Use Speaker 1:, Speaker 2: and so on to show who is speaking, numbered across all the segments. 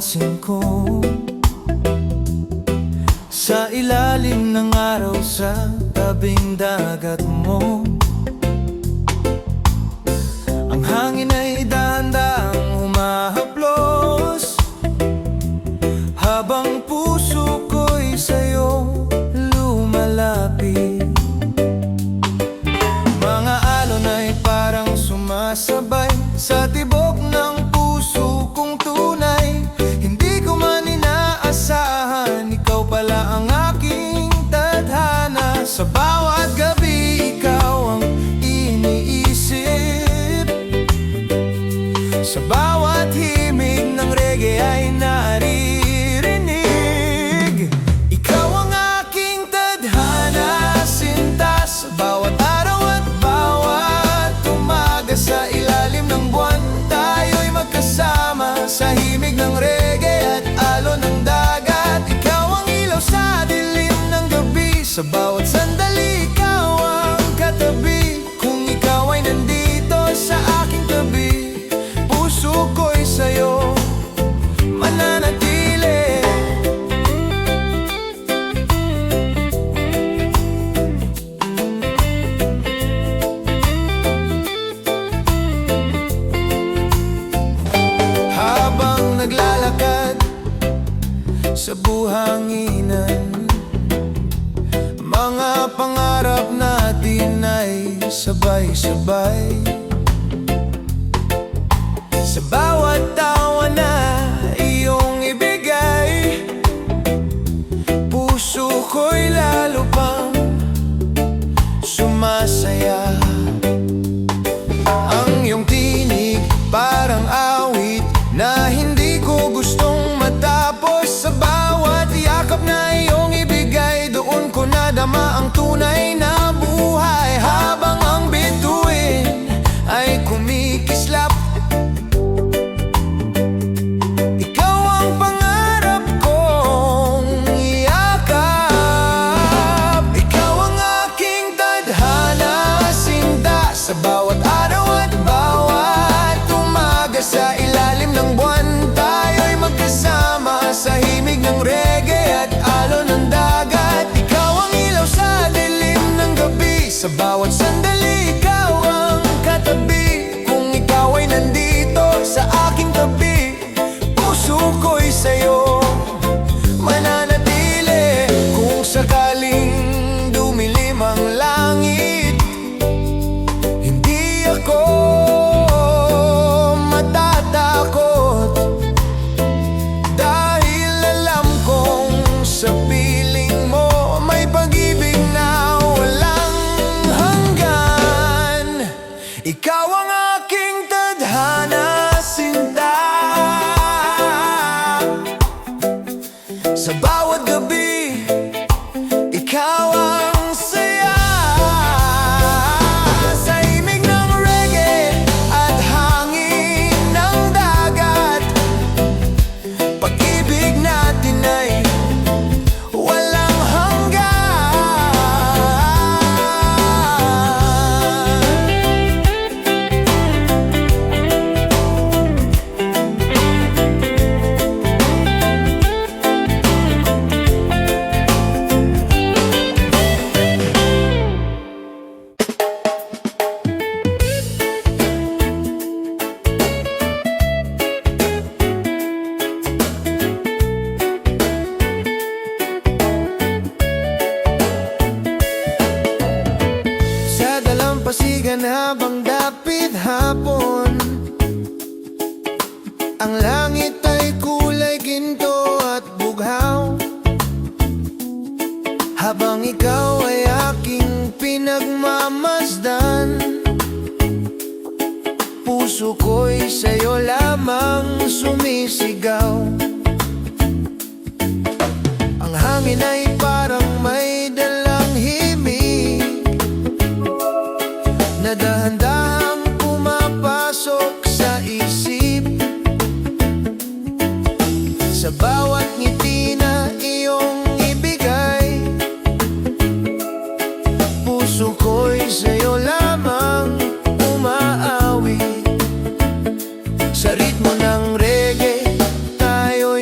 Speaker 1: napapansin ko, sa ilalim ng araw sa tabing dagat mo, ang hangin ay dahan-dahang humahaplos, habang puso ko'y sa'yo lumalapit. Mga alon ay parang sumasabay sa tibok ng puso kong tunay. Hindi ko man inaasahan, ikaw pala ang aking tadhana. Sa bawat gabi, ikaw ang iniisip. Sa bawat himig ng reggae ay naririnig. Ikaw ang aking tadhana, sinta. Sa bawat araw at bawat umaga, sa ilalim ng buwan, tayo'y magkasama. Sa himig ng reggae at alon ng dagat, ikaw ang ilaw sa dilim ng gabi. Sa bawat sandali, ikaw ang katabi. Kung ikaw ay nandito sa aking tabi, puso ko'y sa'yo mananatili. Habang naglalakad sa buhanginan, mga pangarap natin ay sabay-sabay. Sa bawat tawa na iyong ibigay, puso ko'y lalo pang sumasaya. Ang iyong tinig parang awit na hindi ko gustong matapos. Sa bawat yakap na iyong ibigay, doon ko nadama ang tunay na buhay. Habang ang bituin ay kumikislap, ikaw ang pangarap kong iyakap. Ikaw ang aking tadhana, sinta. Sa bawat araw at bawat umaga, sa ilalim ng buwan, tayo'y magkasama. Sa himig ng reggae at alon ng dagat, ikaw ang ilaw sa dilim ng gabi. Sa bawat sandali, ikaw ang katabi. Kung ikaw ay nandito sa aking tabi, puso ko'y sa'yo mananatili. Kung sakaling dumilim ang langit, hindi ako matatakot, dahil alam kong sa piling mo may pag-ibig na walang hanggan. Ikaw ang aking tadhana, sinta. Sa bawat gabi, ikaw ang saya. Sa himig ng reggae at hangin ng dagat, pag-ibig natin ay walang hanggan. Sa dalampasigan habang dapit hapon, ang langit ay kulay ginto at bughaw. Habang ikaw ay aking pinagmamasdan, puso ko'y sa'yo lamang sumisigaw. Ang hangin ay parang may dalang himig na dahan-dahang pumapasok sa isip. Sa bawat ngiti na iyong ibigay, puso ko'y sa'yo lamang umaawi. Sa ritmo ng reggae, tayo'y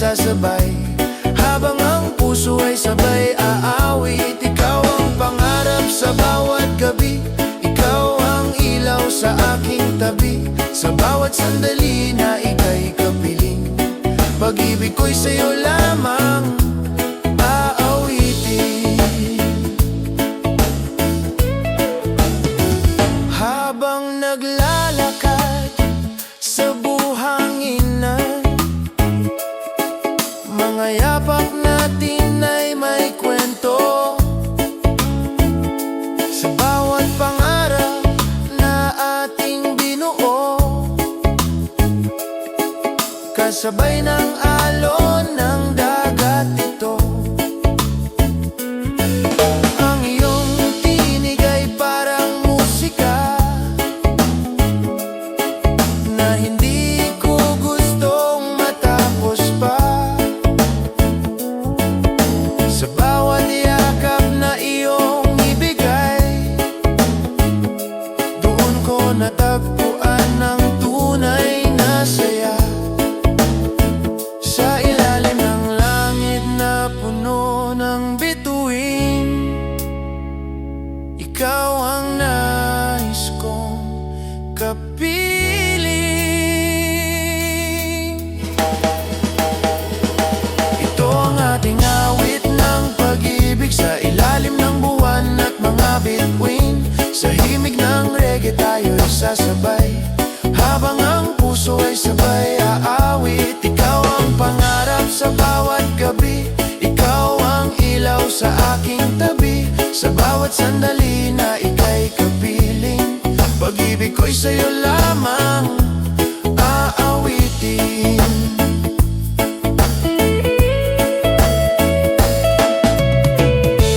Speaker 1: magsasabay. Habang ang puso ay sabay aawit, ikaw ang pangarap sa bawat gabi. Ikaw ang ilaw sa aking tabi, sa bawat sandali na ika'y kapiling. Pag-ibig ko'y sa'yo lamang aawitin. Habang naglalakad sa buhanginan, mga yapak natin ay may kwento. Sa bawat pangarap na ating binuo, kasabay ng alon ng dagat ito. Ang iyong tinig ay parang musika na hindi ko gustong matapos pa. Sa bawat yakap na iyong ibigay, doon ko natagpuan ang tunay na saya. Sa ilalim ng langit na puno ng bituin, ikaw ang nais kong kapiling. Ito ang ating awit ng pag-ibig, sa ilalim ng buwan at mga bituin. Sa himig ng reggae tayo'y sasabay, habang ang puso ay sabay aawit. Ikaw ang pangarap sa bawat gabi, ikaw ang ilaw sa aking tabi, sa bawat sandali na ika'y kapiling. Pag-ibig ko'y sa'yo lamang aawitin.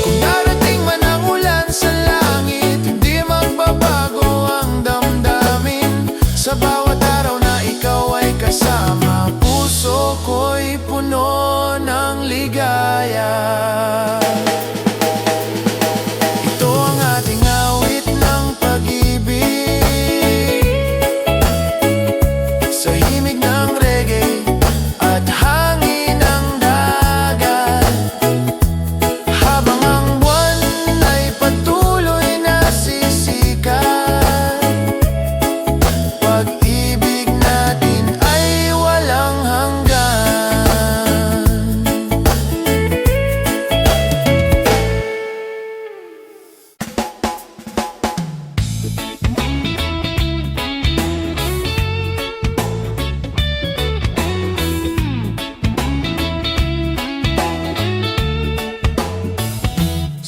Speaker 1: Kung darating man ang ulan sa langit, hindi magbabago ang damdamin. Sa bawat araw na ikaw ay kasama, puso ko'y puno ng ligaya. Ito ang ating awit ng pag-ibig, sa himig ng reggae at hangin ng dagat. Habang ang buwan ay patuloy na sisikat, pag-ibig natin ay walang hanggan.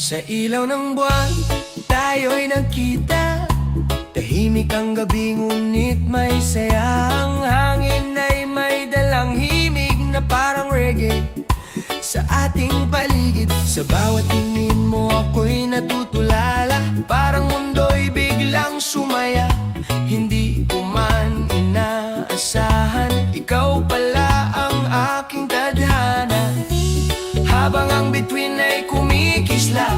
Speaker 1: Sa ilaw ng buwan, tayo'y nagkita. Tahimik ang gabi, ngunit may saya. Ang hangin ay may dalang himig na parang reggae sa ating paligid. Sa bawat tingin mo ako'y natutulala, parang mundo'y biglang sumaya. Hindi ko man inaasahan, ikaw pala ang aking tadhana. Habang ang bituin ay kumikislap,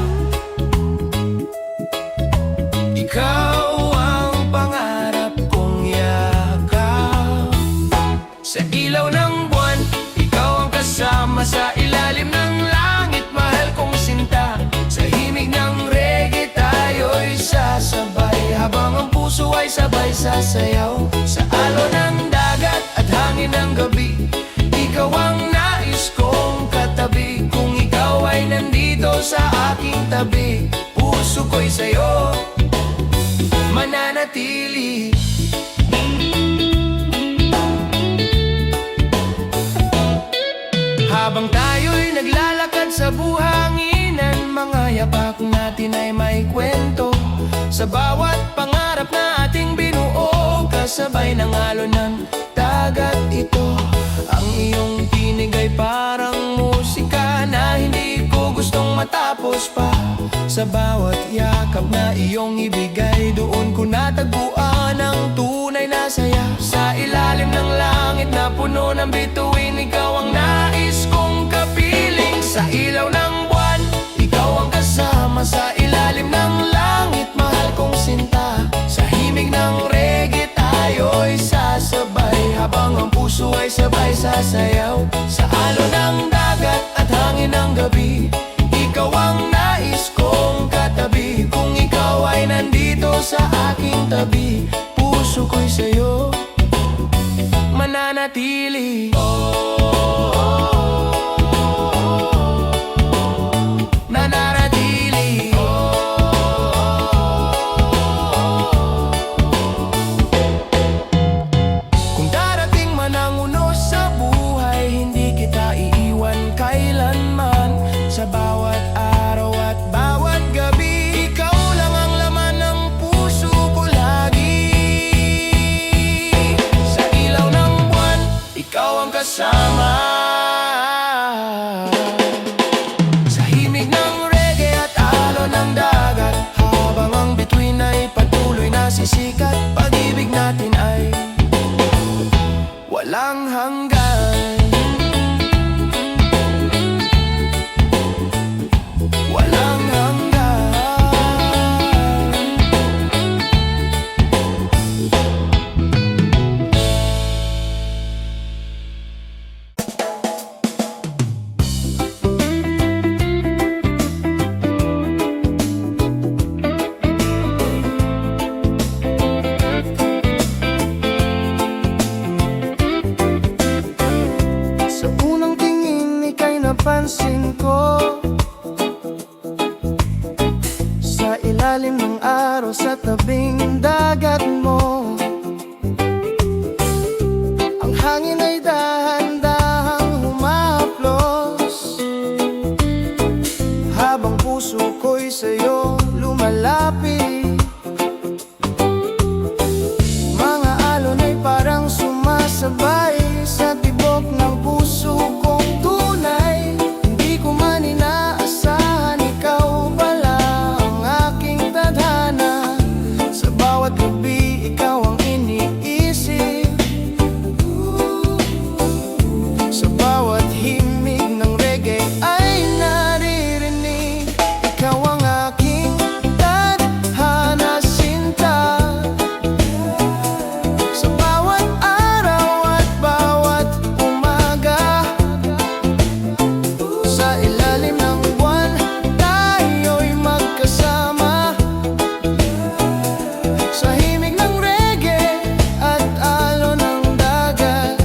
Speaker 1: ikaw ang pangarap kong yakap. Sa ilaw ng buwan, ikaw ang kasama, sa ilalim ng langit, mahal kong sinta. Sa himig ng reggae tayo'y sasabay, habang ang puso ay sabay sasayaw. Sa alon ng dagat at hangin ng gabi, ikaw ang nais kong katabi. Kung ikaw ay nandito sa aking tabi, puso ko'y sa'yo mananatili. Habang tayo'y naglalakad sa buhanginan, mga yapak natin ay may kwento. Sa bawat pangarap na ating binuo, kasabay ng alon ng dagat ito. Ang iyong tinig ay parang musika na hindi ko gustong matapos pa. Sa bawat yakap na iyong ibigay, doon ko natagpuan ang tunay na saya. Sa ilalim ng langit na puno ng bituin, ikaw ang nais kong kapiling. Sa ilaw ng buwan, ikaw ang kasama, sa ilalim ng langit, mahal kong sinta. Sa himig ng reggae tayo'y sasabay, habang ang puso ay sabay sasayaw. Sa alon aking tabi, puso ko'y sa'yo mananatili. Nananatili. Kung darating man ang unos sa buhay, hindi kita iiwan kailanman. Sa bawat araw at bawat gabi, ikaw lang ang laman ng puso ko lagi. Sa ilaw ng buwan, ikaw ang kasama. Sa himig ng reggae at alon ng dagat, habang ang bituin ay patuloy na sisikat, pag-ibig natin ay walang hanggan. Walang hanggan. Sa unang tingin ika'y napansin ko, sa ilalim ng araw sa tabing dagat mo. Ang hangin ay dahan-dahang humahaplos, habang puso ko'y sa'yo lumalapit. Mga alon ay parang sumasabay sa tibok ng puso kong tunay. Hindi ko man inaasahan, ikaw pala ang aking tadhana. Sa bawat gabi, ikaw ang iniisip. Sa bawat himig ng reggae ay naririnig. Ikaw ang aking tadhana, sinta. Sa bawat araw at bawat umaga, sa ilalim ng buwan, tayo'y magkasama. Sa himig ng reggae at alon ng dagat,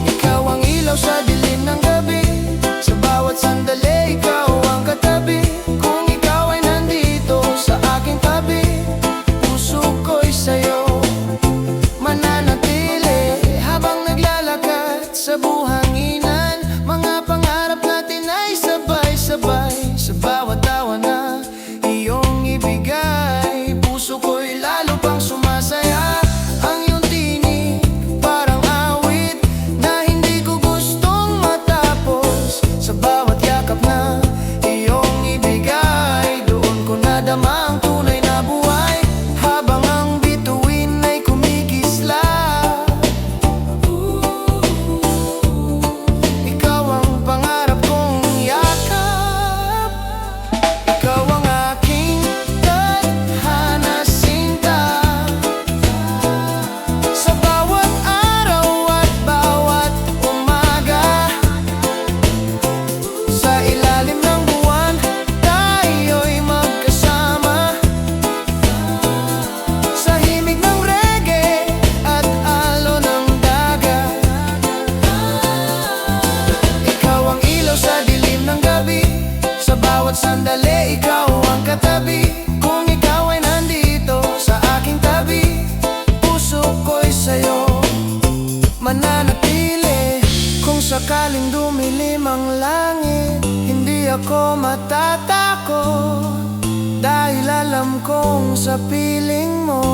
Speaker 1: ikaw ang ilaw sa dilim ng gabi. Sa bawat sandali, ikaw ang katabi. Kung ikaw ay nandito sa aking tabi, puso ko'y sa'yo mananatili. Habang naglalakad sa buhanginan, mga pangarap natin ay sabay-sabay. Sa bawat tawa na iyong ibigay, puso ko'y lalo pang sumasaya. Ang iyong tinig parang awit na hindi ko gustong matapos. Sa bawat yakap na iyong ibigay, doon ko nadama ang tunay na buhay. Habang ang bituin ay kumikislap, ikaw ang pangarap kong yakap. Ikaw ang aking tadhana, sinta. Sa bawat araw at bawat umaga, sa ilalim ng buwan, tayo'y magkasama. Sa himig ng reggae at alon ng dagat, ikaw ang ilaw sa dilim ng gabi. Sa bawat sandali, ikaw ang katabi. Kung ikaw ay nandito sa aking tabi, puso ko'y sa'yo mananatili. Kung sakaling dumilim ang langit, hindi ako matatakot, dahil alam kong sa piling mo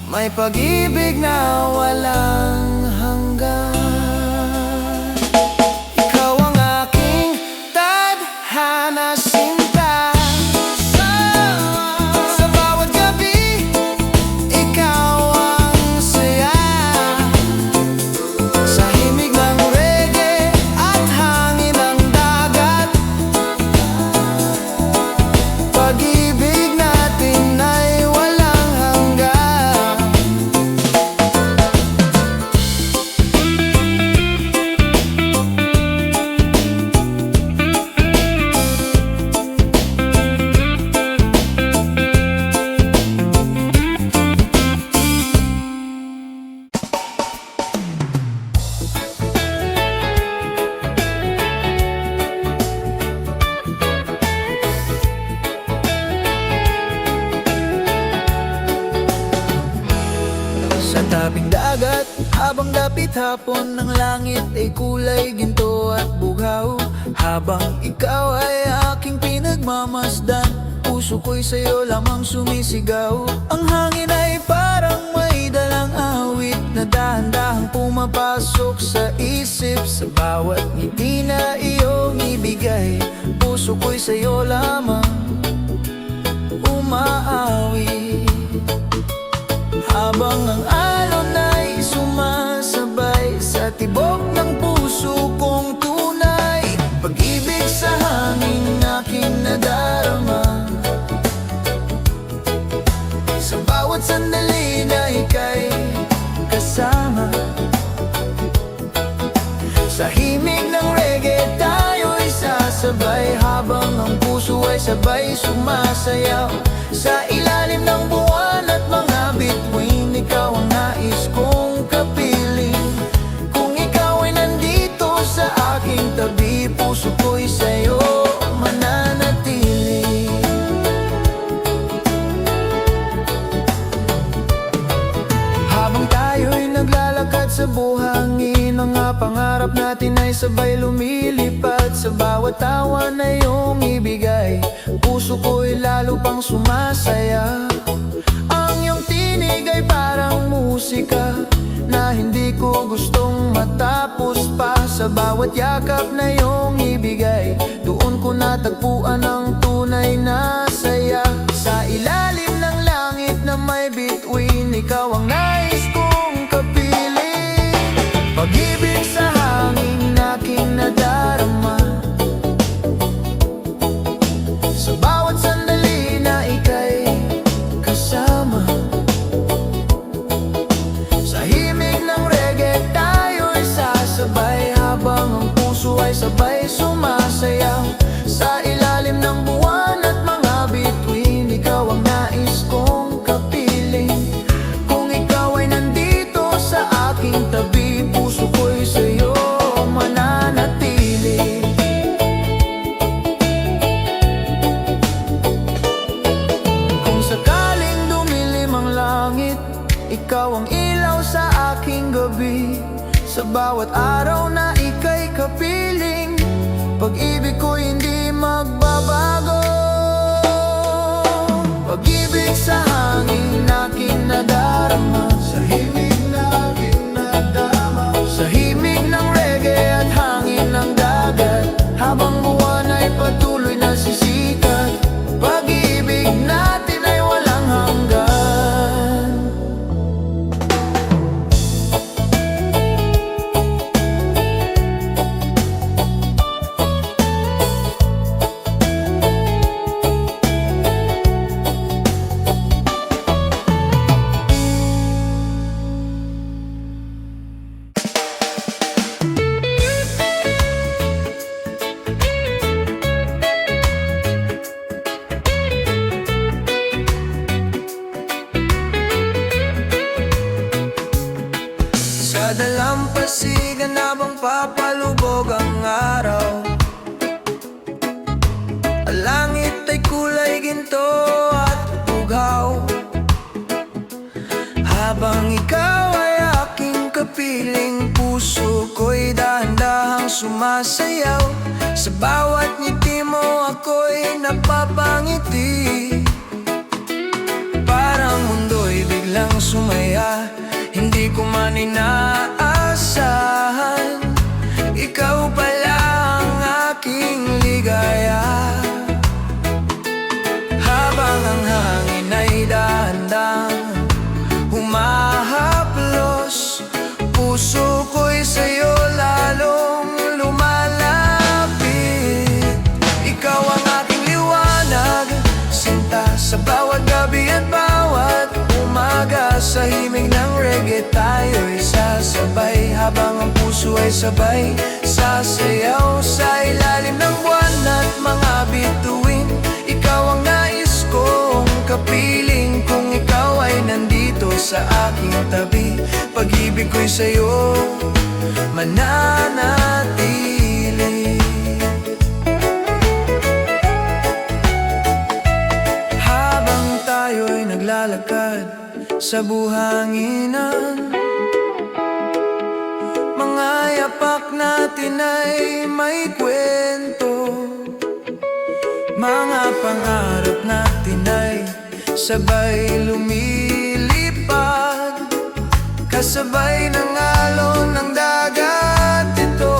Speaker 1: may pag-ibig na walang hanggan. Ikaw ang aking tadhana, sinta. Sa bawat gabi, ikaw ang saya. Sa himig ng reggae at hangin ng dagat, pag-ibig natin ay walang hanggan. Habang dapit hapon ng langit ay kulay ginto at bughaw. Habang ikaw ay aking pinagmamasdan, puso ko'y sa'yo lamang sumisigaw. Ang hangin ay parang may dalang awit na dahan-dahang pumapasok sa isip. Sa bawat ngiti na iyong ibigay, puso ko'y sa'yo lamang umaawi. Habang ang alon ay sumasabay sa tibok ng puso kong tunay, pag-ibig sa hangin aking nadarama. Sa bawat sandali na ika'y kasama, sa himig ng reggae tayo'y sasabay. Habang ang puso ay sabay sumasayaw, sa ilalim ng buwan at mga bituin, ikaw ang nais kong kapiling. Kung ikaw ay nandito sa aking tabi, puso ko'y sa'yo mananatili. Habang tayo'y naglalakad sa buhangin, mga pangarap natin ay sabay lumilipad. Sa bawat tawa na iyong ibigay, puso ko'y lalo pang sumasaya. Ang iyong tinig ay parang musika na hindi ko gustong matapos pa. Sa bawat yakap na iyong ibigay, doon ko natagpuan ang tunay na saya. Sa ilalim ng langit na may bituin, ikaw ang nais kong kapiling. Pag-ibig sa hangin aking nadarama, sa bawat sandali na ika'y kasama. Sa himig ng reggae tayo'y sasabay, habang ang puso ay sabay sumasayaw. Sa ilalim ng buwan at mga bituin, ikaw ang nais kong kapiling. Kung ikaw ay nandito sa aking tabi, puso ko'y sa'yo mananatili. Kung sakaling dumilim ang langit, ikaw ang ilaw sa aking gabi. Sa bawat araw na ika'y kapiling, pag-ibig ko hindi magbabago. Pag-ibig sa hangin aking nadarama, sa himig na aking nadarama, sa himig ng reggae at hangin ng dagat. Habang buwan ay patuloy na sisikat, pag-ibig natin ay walang hanggan. Sa dalampasigan habang papalubog ang araw, ang langit ay kulay ginto at bughaw. Habang ikaw ay aking kapiling, puso ko'y dahan-dahang sumasayaw. Sa bawat ngiti mo ako'y napapangiti, parang mundo'y biglang sumaya. Hindi ko man inaasahan, ikaw pala ang aking ligaya. Habang ang hangin ay dahan-dahang humahaplos, puso ko'y sa'yo lalong lumalapit. Ikaw ang aking liwanag, sinta sa bawat gabi at bawat umaga. Sa himig ng reggae tayo'y sasabay, habang ang puso ay sabay sasayaw. Sa ilalim ng buwan at mga bituin, ikaw ang nais kong kapiling. Kung ikaw ay nandito sa aking tabi, pag-ibig ko'y sa'yo mananatili. Habang tayo'y naglalakad sa buhanginan, natin ay may kwento. Mga pangarap natin ay sabay lumilipad, kasabay ng alon ng dagat ito.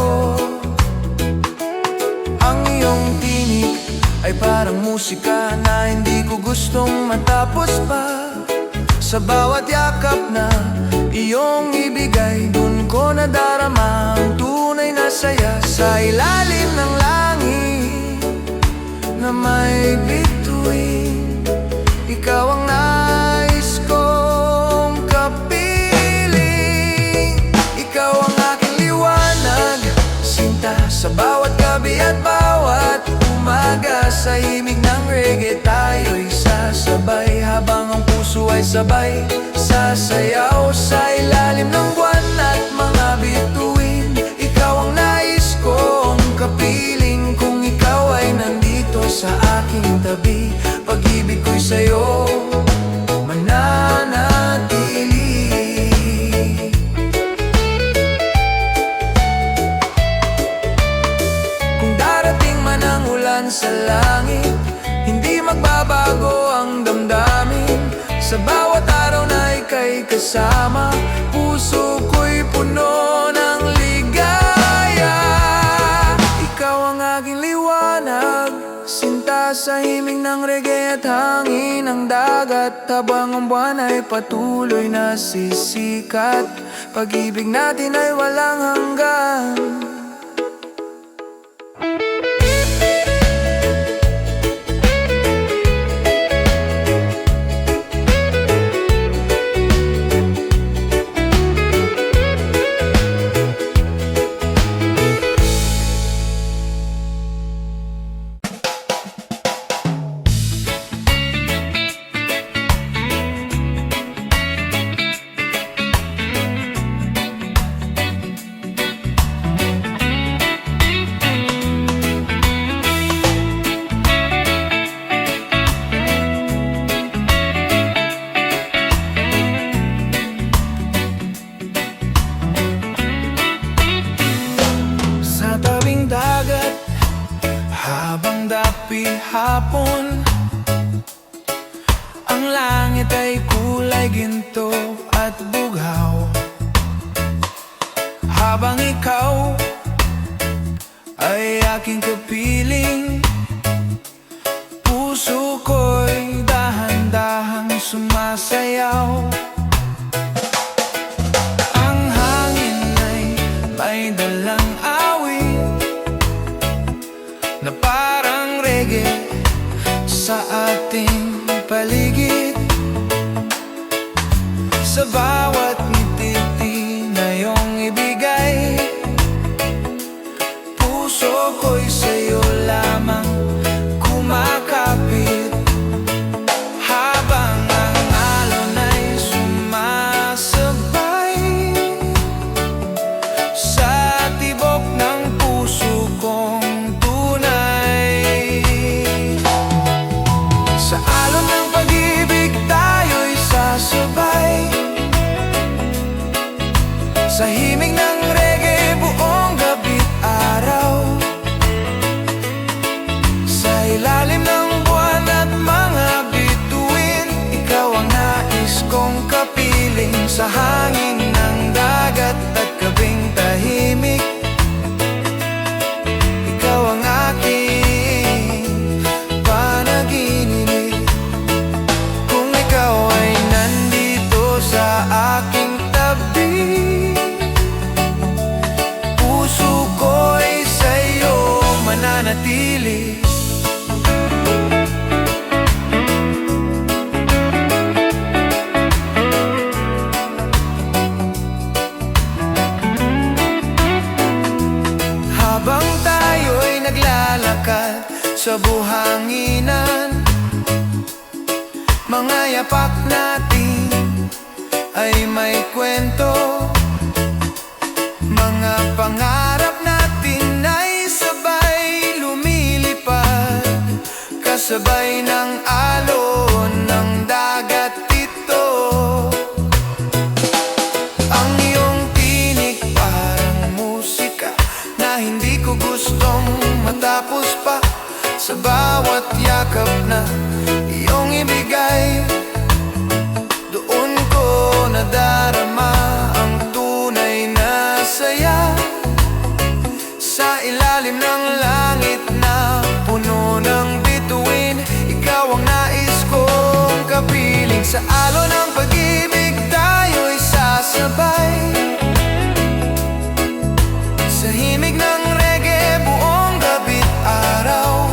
Speaker 1: Ang iyong tinig ay parang musika na hindi ko gustong matapos pa. Sa bawat yakap na iyong ibigay, dun ko nadarama ang tunay na saya. Sa ilalim ng langit na may bituin, ikaw ang nais kong kapiling. Ikaw ang aking liwanag, sinta sa bawat gabi at bawat umaga. Sa himig ng reggae tayo'y sasabay, habang ang puso ay sabay sasayaw. Sa ilalim ng buwan at mga bituin, ikaw ang nais kong kapiling. Kung ikaw ay nandito sa aking tabi, pag-ibig ko'y sa'yo mananatili. Kung darating man ang ulan sa langit, hindi magbabago ang damdamin. Sa bawat araw na ika'y kasama, puso ko'y puno ng ligaya. Ikaw ang aking liwanag, sinta sa himig ng reggae at hangin ng dagat. Habang ang buwan ay patuloy na sisikat, pag-ibig natin ay walang hanggan. Habang dapi hapon, ang langit ay kulay ginto at bugaw. Habang ikaw ay aking kapiling, puso ko'y dahan-dahang sumasayaw. Ang hangin ay may dalang awit na parang reggae sa ating paligid. Sa bawat ngiti na iyong ibigay, puso ko'y sa'yo lamang kumakapit. Habang ang alon ay sumasabay sa tibok ng puso kong sa alon ng pag-ibig tayo'y sasabay, sa himig ng reggae buong gabi't araw. Sa ilalim ng buwan at mga bituin, ikaw ang nais kong kapiling. Sa hangin ng dagat at gabing tahimik, ikaw ang aking panaginip. Kung ikaw ay nandito sa aking tabi, puso ko'y sa'yo mananatili. Habang tayo'y naglalakad sa buhanginan, mga yapak natin ay may kwento. Mga pangarap natin ay sabay lumilipad, kasabay ng alon ng dagat ito. Ang iyong tinig parang musika sa bawat yakap na iyong ibigay. Doon ko nadarama ang tunay na saya, sa ilalim ng langit na puno ng bituin. Ikaw ang nais kong kapiling, sa alon ng pag-ibig tayo'y sasabay. Sa himig ng reggae buong gabi't araw,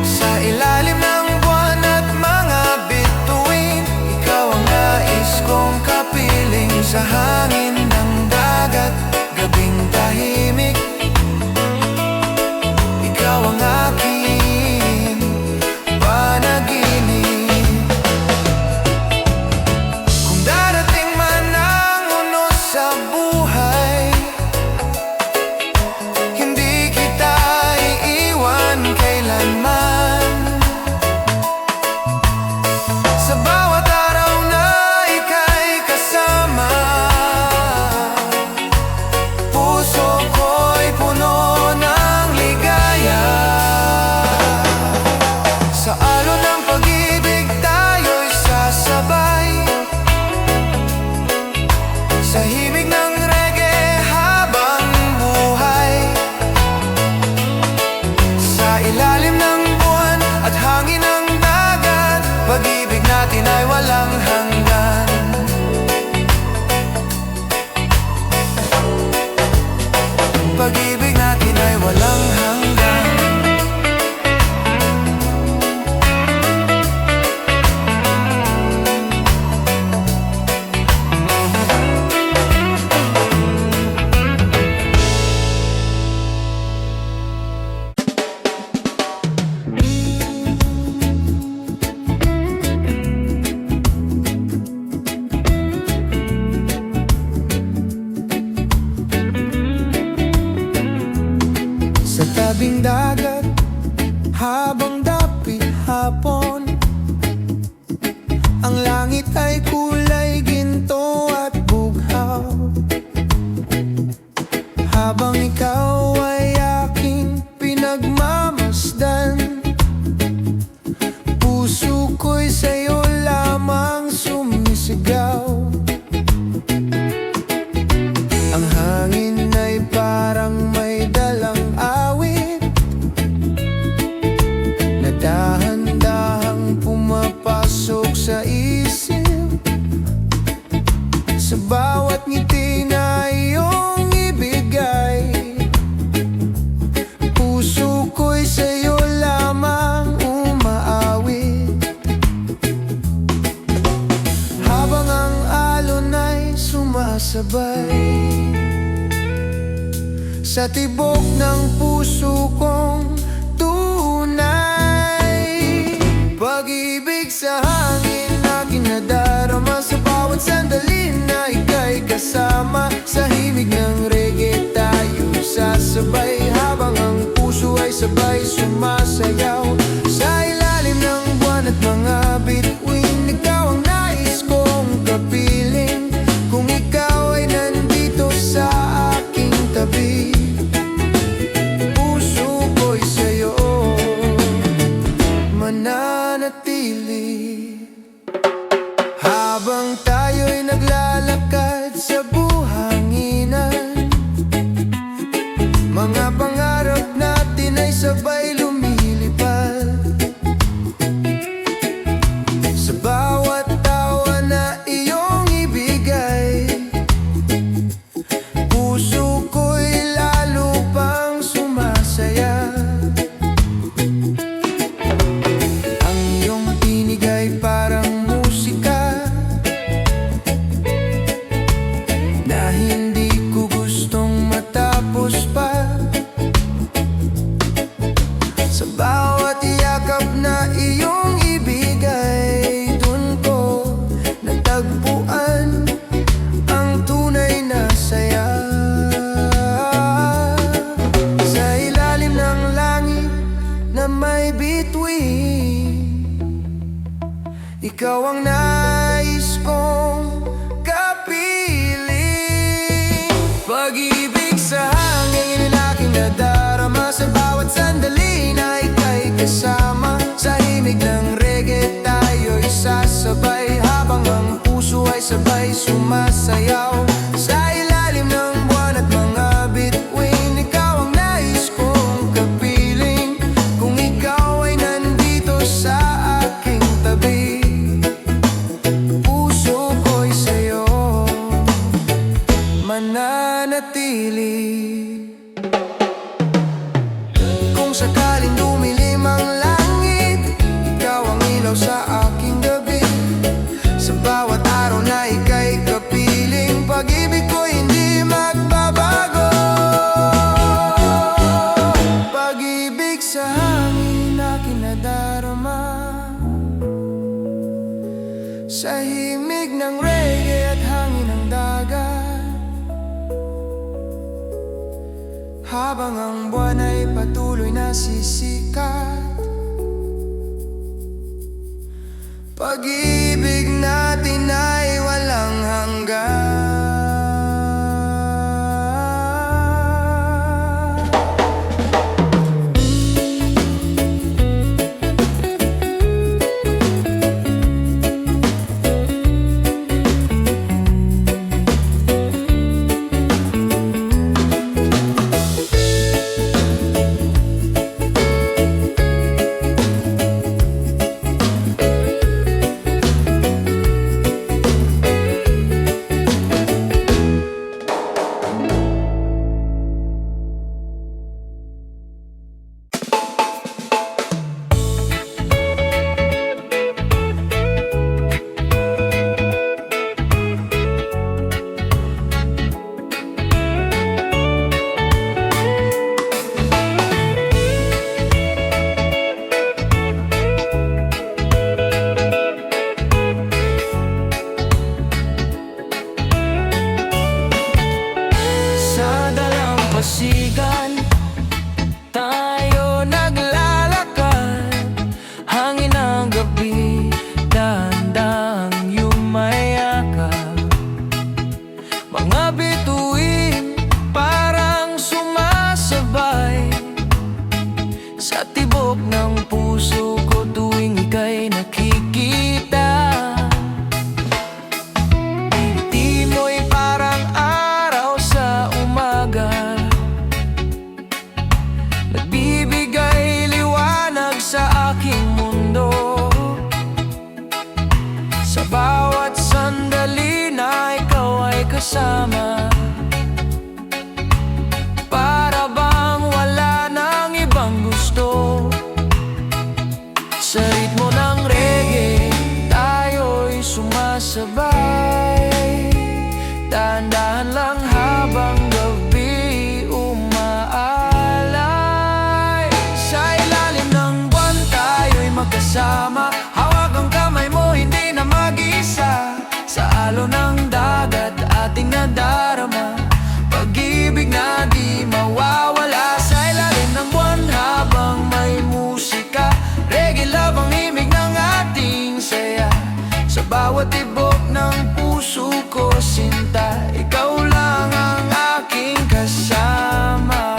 Speaker 1: sa ilalim ng buwan at mga bituin. Ikaw ang nais kong kapiling, sa hangin ng dagat, gabing tahimik. Ikaw ang aking panaginip. Kung darating man ang unos sa buhay, hindi kita iiwan kailanman. Sa bawat araw na ika'y kasama, puso ko'y puno ng ligaya. Sa alon ng pag-ibig tayo'y sasabay, sa himig ng reggae habang buhay. Sa ilalim ng buwan at hangin ng dagat, pag-ibig natin ay walang hanggan. Pag-ibig natin ay walang hanggan. Sa tabing dagat, habang dapit hapon, ang langit ay kulay ginto at bughaw. Habang ikaw ay aking pinagmamasdan, puso ko'y sa'yo lamang sumisigaw. Ang hangin ay parang may dalang awit na dahan-dahang pumapasok sa isip. Sa bawat ngiti na iyong ibigay, puso ko'y sa'yo lamang umaawit. Habang ang alon ay sumasabay, sa tibok ng puso kong tunay. Pag-ibig sa hangin na kinadarama, sa bawat sandali na ika'y kasama. Sa himig ng reggae tayo sasabay, habang ang puso ay sabay sumasayaw. Sa ilalim ng buwan at mga bituin, ikaw ang nais kong kapiling. Kung ikaw ay nandito sa aking tabi, puso ko'y sa'yo mananatili. Habang tayo'y naglalakad sa buhanginan, mga pangarap natin ay sabay lumilipad. Sa bawat tawa na iyong ibigay, puso ko'y lalo pang sumasaya. Ang iyong tinig ay parang musika na hindi ko gustong matapos pa. Sa bawat yakap na iyong ibigay, dun ko natagpuan ang tunay na saya. Sa ilalim ng langit na may bituin, ikaw ang nais kong kapiling. Pag-ibig sa hangin na aking nadarama, sa bawat sandali sumasayaw sa ilalim ng buwan at mga bituin. Ikaw ang nais kong kapiling kung ikaw ay nandito sa aking tabi. Puso ko'y sa'yo mananatili. Kung sakaling dumilim ang langit, ikaw ang ilaw sa aking gabi. Sa bawat araw na ika'y kapiling, pag-ibig ko hindi magbabago. Pag-ibig sa hangin na kinadarama, sa himig ng reggae at hangin ng dagat. Habang ang buwan ay patuloy na sisikat, pag-ibig natin ay walang hanggan. Pasigan, tayo naglalakad, hangin ng gabi, dahan-dahang yumayakap. Mga bituin parang sumasabay sa tibok ng puso ko tuwing ika'y nakikita. Ngiti mo'y parang araw sa umaga, nagbibigay liwanag sa aking mundo. Sa bawat sandali na ikaw ay kasama, para bang wala nang ibang gusto. Sa ritmo ng reggae, tayo'y sumasabay, dahan-dahan lang habang gabi umaalay. Sa ilalim ng buwan tayo'y magkasama, hawak ang kamay mo, hindi na mag-isa. Sa alon ng dagat ating nadarama, pag-ibig na di mawawala. Sa ilalim ng buwan habang may musika, reggae love ang imig ng ating saya. Sa bawat tibok ng puso ko sinta, ikaw lang ang aking kasama.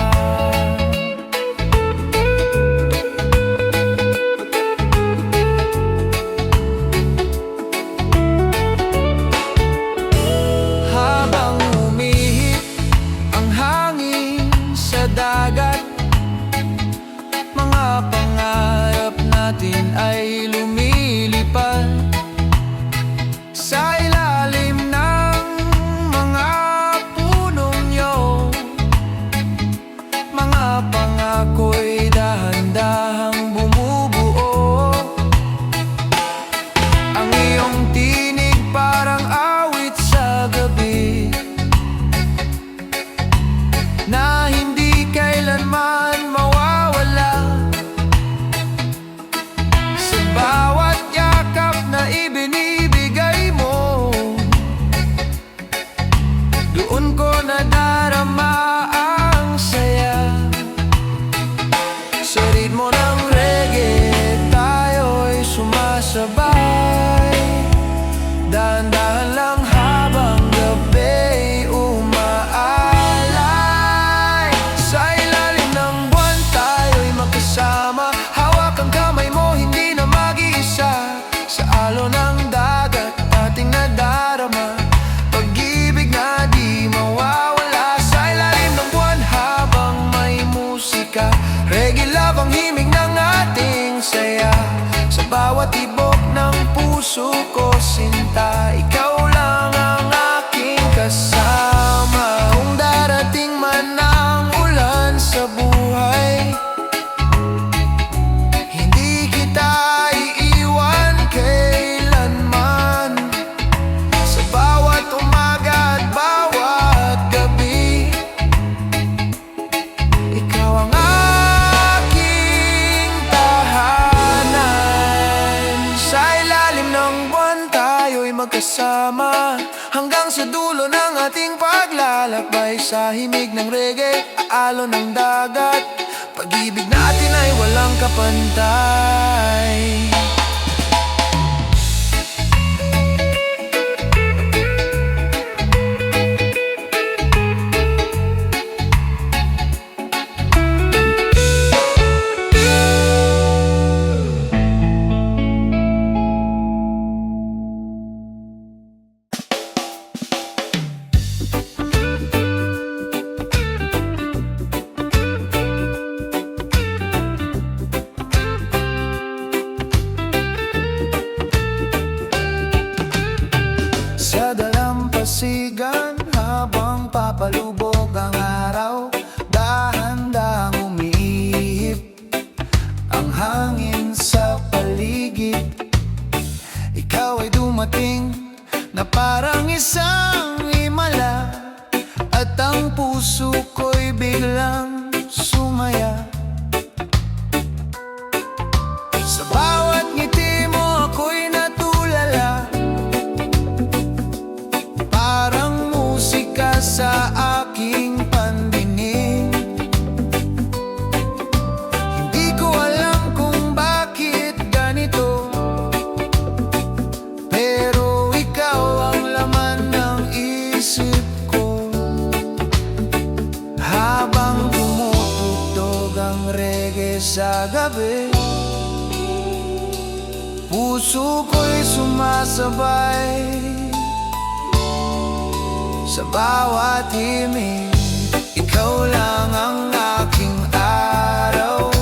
Speaker 1: Habang humihip ang hangin sa dagat, mga pangarap natin ay lumilipad. Sa ilalim ng mga punong nyo, mga pangako'y dahan-dahang bumubuo. Ang iyong tinig parang awit sa gabi, na hindi kailanman mawawala. Sa bawat yakap na ibinibigay mo, doon ko nadarama ang saya. Sa ritmo ng reggae, tayo'y sumasabay, dahan-dahan lang habang gabi umaalay. Sa ilalim ng buwan tayo'y magkasama, hawak ang kamay mo, hindi na mag-iisa. Sa alon ng dagat ating nadarama, Reggae love ang himig ng ating saya. Sa bawat tibok ng puso ko, sinta, ikaw lang ang aking kasama. Kung darating man ang ulan sa buhay, hindi kita iiwan kailanman. Sa bawat umaga at bawat gabi, ikaw ang aking tahanan. Sa ilalim ng buwan tayo'y magkasama, hanggang sa dulo ng ating paglalakbay. Sa himig ng reggae, alon ng dagat, pag-ibig natin ay walang kapantay. Sa dalampasigan, habang papalubog ang araw, dahan-dahang umiihip ang hangin sa paligid. Ikaw ay dumating na parang isang himala, at ang puso ko'y biglang sumaya. Sa bawat ngiti mo ako'y natulala, parang musika sa aking pandinig. Hindi ko alam kung bakit ganito, pero ikaw ang laman ng isip ko. Habang tumutugtog ang reggae sa gabi, puso ko'y sumasabay. Sa bawat himig, ikaw lang ang aking araw.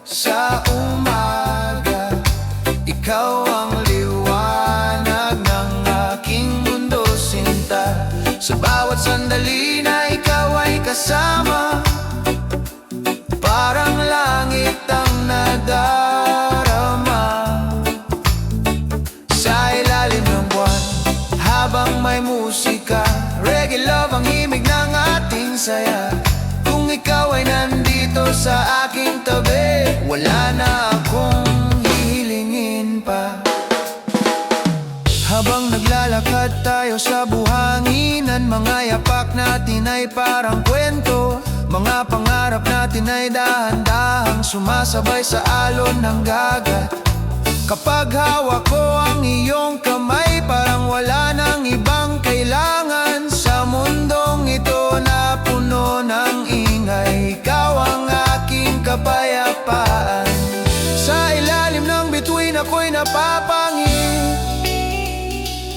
Speaker 1: Sa umaga, ikaw ang liwanag ng aking mundo, sinta. Sa bawat sandali na ikaw ay kasama, parang langit ang nadarama. Sa ilalim ng buwan, habang may musika, reggae love ang himig ng ating saya. Kung ikaw ay nandito sa aking tabi, wala na akong hihilingin pa. Habang naglalakad tayo sa buhanginan, mga yapak natin ay parang kwento. Mga pangarap natin ay dahan-dahang sumasabay sa alon ng dagat. Kapag hawak ko ang iyong kamay, parang wala nang ibang kailangan sa mundong ito na puno ng ingay. Ikaw ang aking kapayapaan. Sa ilalim ng bituin ako'y napapangit,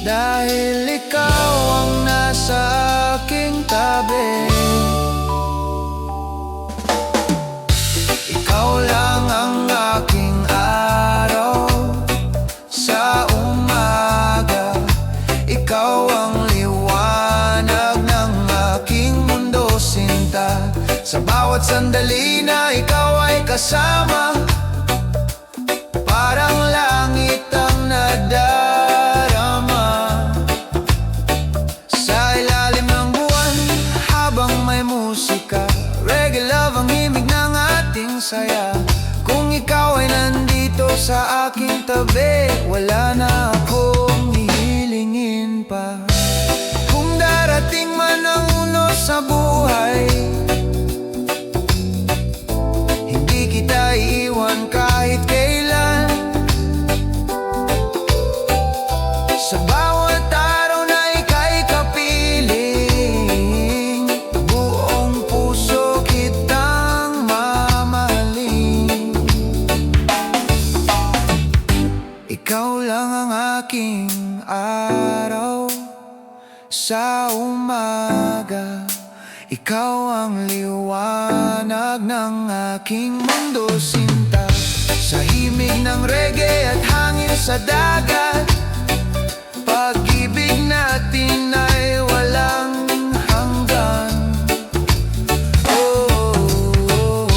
Speaker 1: dahil ikaw ang nasa aking tabi. Ikaw lang ang aking araw. Sa umaga, ikaw ang liwanag ng aking mundo, sinta. Sa bawat sandali na ikaw ay kasama, parang langit ang nadarama. Sa ilalim ng buwan, habang may musika, reggae love ang himig ng ating saya. Kung ikaw ay nandito sa aking tabi, wala na akong hihilingin pa. Kung darating man ang unos sa buhay, hindi kita iiwan kahit kailan. Sa bawat araw na ika'y kapiling, buong puso kitang mamahalin. Ikaw lang ang aking araw. Sa umaga, Ikaw ang liwanag ng aking mundo, sinta. Sa himig ng reggae at hangin sa dagat, pag-ibig natin ay walang hanggan. Oh, oh, oh.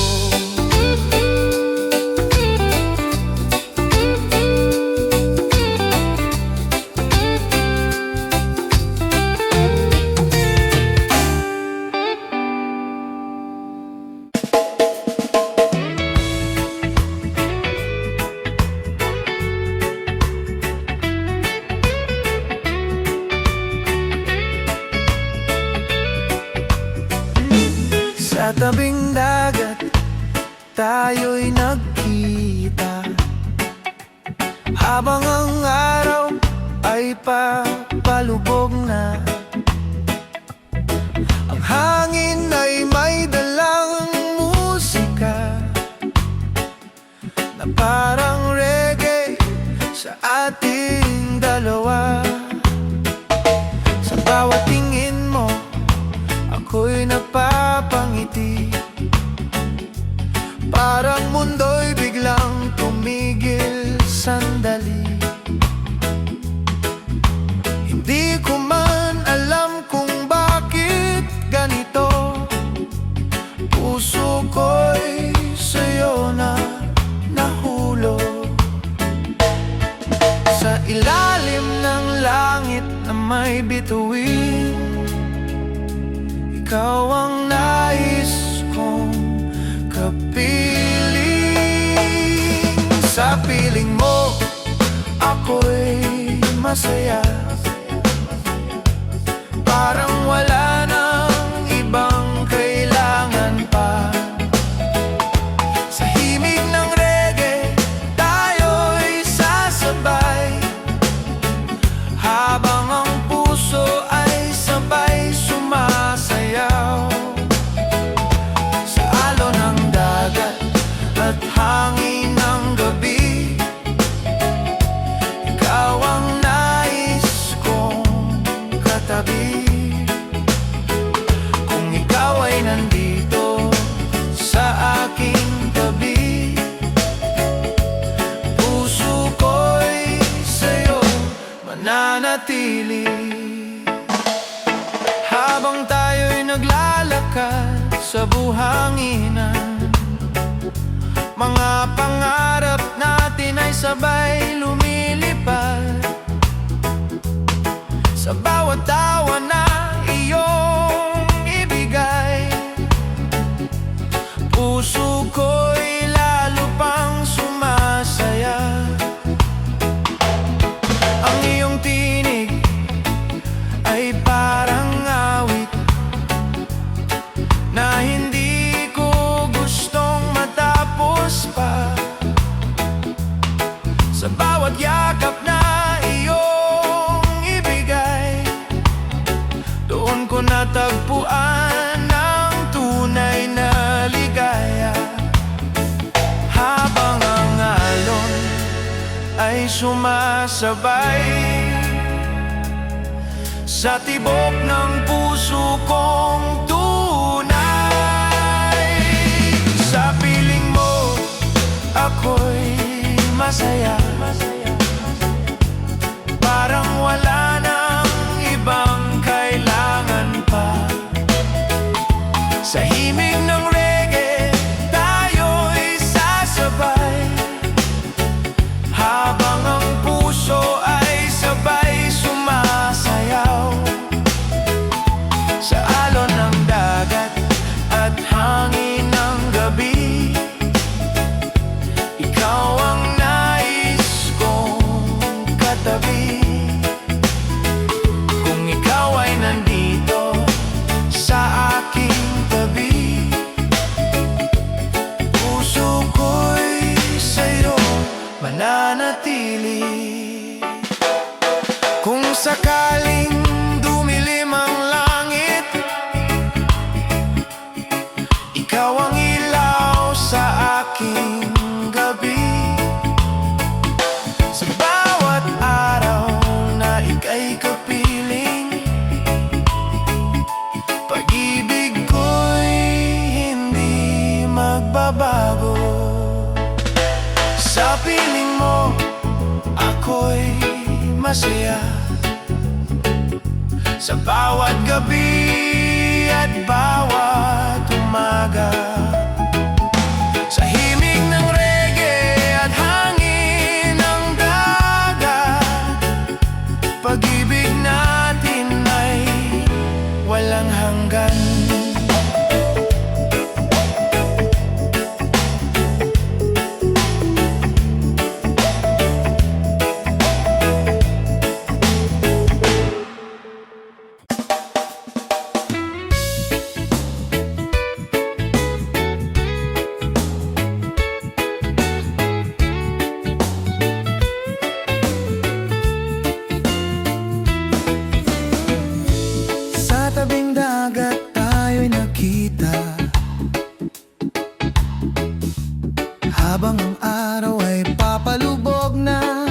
Speaker 1: Sa tabing dagat, tayo'y nagkita, habang ang araw ay papalubog na. Ang hangin ay may dalang musika na parang reggae sa ating dalawa. Sa bawat tingin mo, ako'y napapangiti, parang mundo'y biglang tumigil sandali. Hindi ko man alam kung bakit ganito, puso ko'y sa'yo na nahulog. Sa ilalim ng langit na may bituin, ikaw ang nais kong kapiling. Sa piling mo, ako'y masaya, parang wala nang ibang kailangan pa. Sa himig ng reggae, tayo'y sasabay, habang ang puso ay sabay sumasayaw. Sa alon ng dagat at hangin ng gabi, ikaw ang nais kong katabi. Kung ikaw ay nandito sa aking tabi, puso ko'y sa'yo mananatili. Habang tayo'y naglalakad sa buhanginan, mga pangarap natin ay sabay lumilipad. Sa bawat tawa na iyong ibigay, puso ko'y lalo pang sumasaya. Ang iyong tinig ay parang awit na hindi ko gustong matapos pa. Sa bawat yakap na iyong ibigay, doon ko natagpuan ang tunay na ligaya. Habang ang alon ay sumasabay sa tibok ng puso kong tunay. Sa piling mo, ako'y masaya, parang wala nang ibang kailangan pa. Sa himig ng reggae, tayo'y sasabay, habang ang puso ay sabay sumasayaw. Sa alon ng dagat at hangin ng gabi, ikaw ang nais kong katabi. Kung ikaw ay nandito sa aking tabi, puso ko'y sa'yo mananatili. Kung sakaling dumilim ang langit, ikaw ang ilaw sa aking gabi. Sa bawat araw na ika'y kapiling, pag-ibig ko Sa piling mo, ako'y masaya. Sa bawat gabi at bawat umaga, sa himig ng reggae at hangin ng dagat, pag-ibig natin ay walang hanggan. Sa tabing dagat tayo'y nakita, habang ang araw ay papalubog na.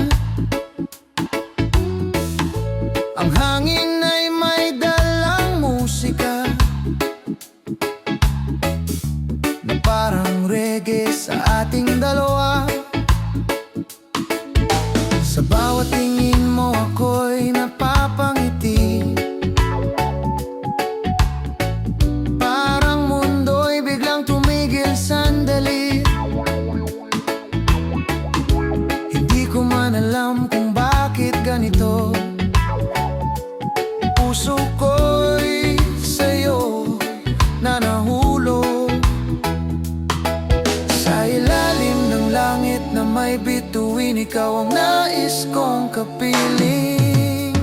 Speaker 1: Ang hangin ay may dalang musika na parang reggae sa ating dalawa. Sa bawat tingin mo ako'y napapangiti, parang mundo'y biglang tumigil sandali. Hindi ko man alam kung bakit ganito, puso ko'y sa'yo na nahulog. Sa ilalim ng langit na may bituin, ikaw ang nais kong kapiling.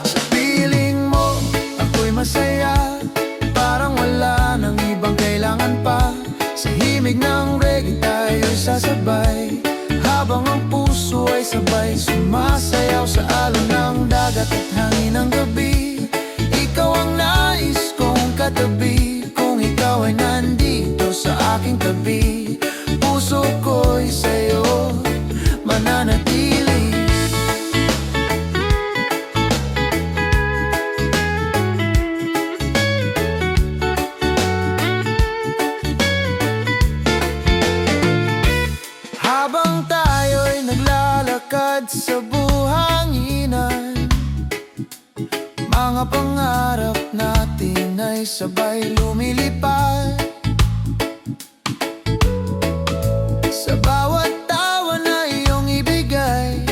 Speaker 1: Sa piling mo, ako'y masaya, parang wala nang ibang kailangan pa. Sa himig ng reggae tayo'y sasabay, habang ang puso ay sabay sumasayaw sa alon ng dagat at hangin ng gabi. Ikaw ang nais kong katabi, kung ikaw ay nandito sa aking tabi, puso ko'y sa'yo mananatili. Habang tayo'y naglalakad sa buhanginan, mga pangarap natin ay sabay lumilipad. Sa bawat tawa na iyong ibigay,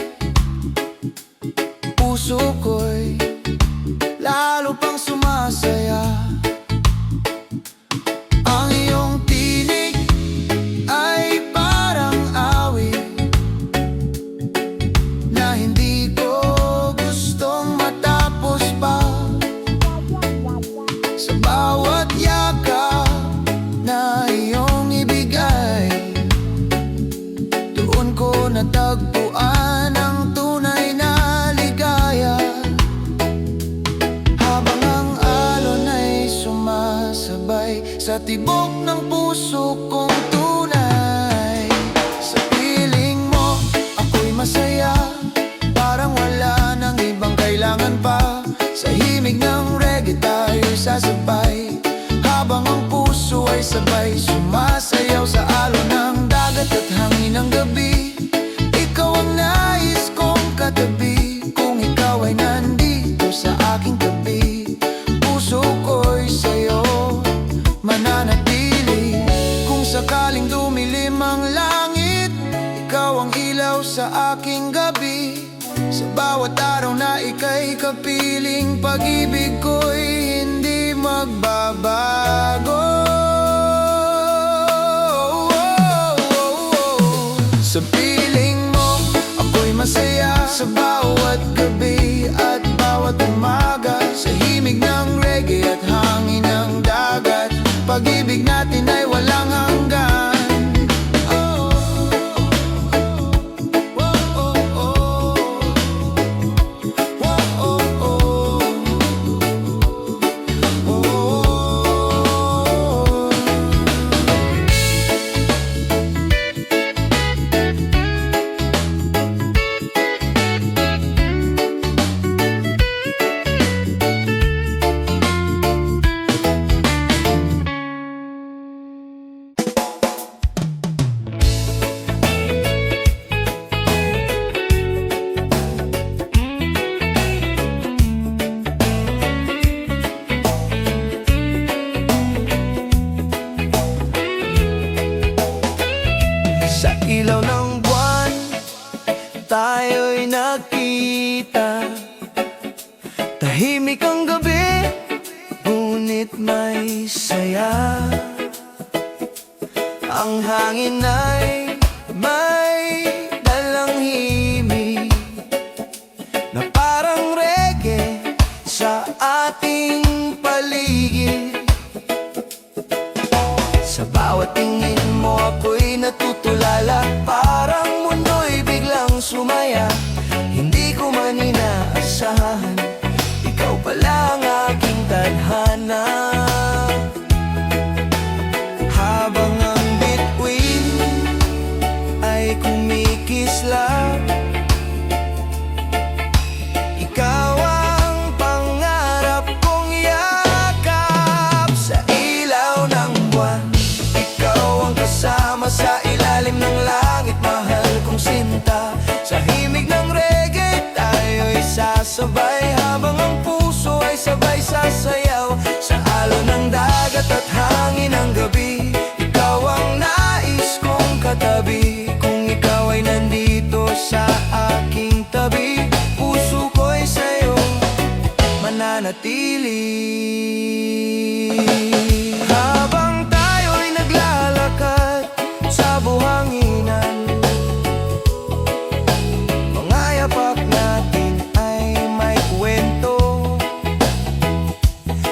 Speaker 1: puso ko'y lalo pang sumasaya. Ang iyong tinig ay parang awit na hindi ko gustong matapos pa. Sa bawat yakap na iyong ibigay, doon ko natagpuan ang tunay na ligaya. Habang ang alon ay sumasabay sa tibok ng puso kong tunay. Sa piling mo, ako'y masaya, parang wala nang ibang kailangan pa. Sa himig ng reggae tayo'y sasabay, habang ang puso ay sabay sumasayaw sa alon ng dagat at hangin ng gabi. Ikaw ang nais kong katabi, kung ikaw ay nandito sa aking tabi, puso ko'y sa'yo mananatili. Kung sakaling dumilim ang langit, ikaw ang ilaw sa aking gabi. Sa bawat araw na ika'y kapiling, pag-ibig ko'y hindi magbabago. Sa piling mo, ako'y masaya, sa bawat gabi at bawat umaga. Sa himig ng reggae at hangin ng dagat, pag-ibig natin ay walang hanggan. Sa ilaw ng buwan, tayo'y nagkita. Tahimik ang gabi, ngunit may saya. Ang hangin ay may dalang himig na parang reggae sa ating paligid. Sa bawat tingin mo ako'y natutulala, parang mundo'y biglang sumaya. Hindi ko man inaasahan, ikaw pala ang aking tadhana. Habang ang bituin ay kumikislap, ikaw ang pangarap kong yakap. Sa ilaw ng buwan, ikaw ang kasama sa ilalim ng langit, mahal kong sinta. Sa himig ng reggae, tayo'y sasabay, habang ang puso ay sabay sasayaw. Sa alon ng dagat at hangin ng gabi, ikaw ang nais kong katabi. Kung ikaw ay nandito sa aking tabi, puso ko'y sa'yo mananatili. Habang tayo'y naglalakad sa buhanginan, mga yapak natin ay may kwento.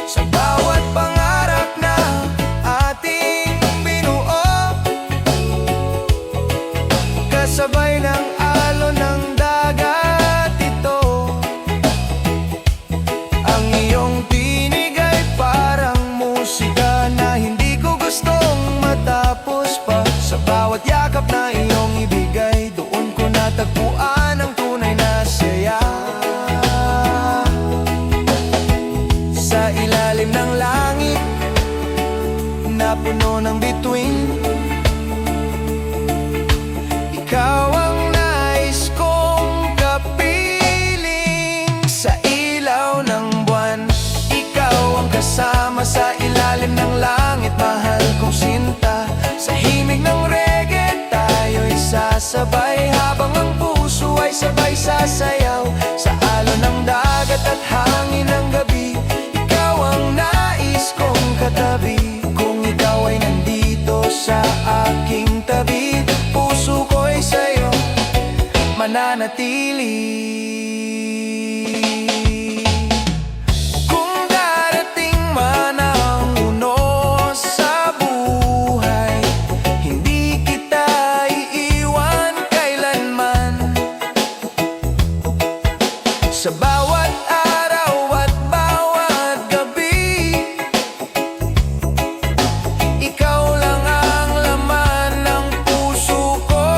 Speaker 1: Sa bawat pangarap na ating binuo, kasabay ng alon ng dagat ito. Ang iyong tinig ay parang musika na hindi ko gustong matapos pa. Sa bawat yakap na iyong ibigay, doon ko natagpuan ang tunay na saya. Sa ilalim ng langit na puno ng bituin, ikaw ang nais kong kapiling. Sa ilaw ng buwan, ikaw ang kasama sa ilalim ng langit, mahal kong sinta. Sa himig ng reggae, tayo'y sasabay, habang ang puso ay sabay sasayaw. Sa alon ng dagat at hangin ng gabi, ikaw ang nais kong katabi. Kung ikaw ay nandito sa aking tabi, puso ko'y sa'yo mananatili. Kung darating man ang unos sa buhay, hindi kita iiwan kailanman. Sa bawat araw at bawat gabi, ikaw lang ang laman ng puso ko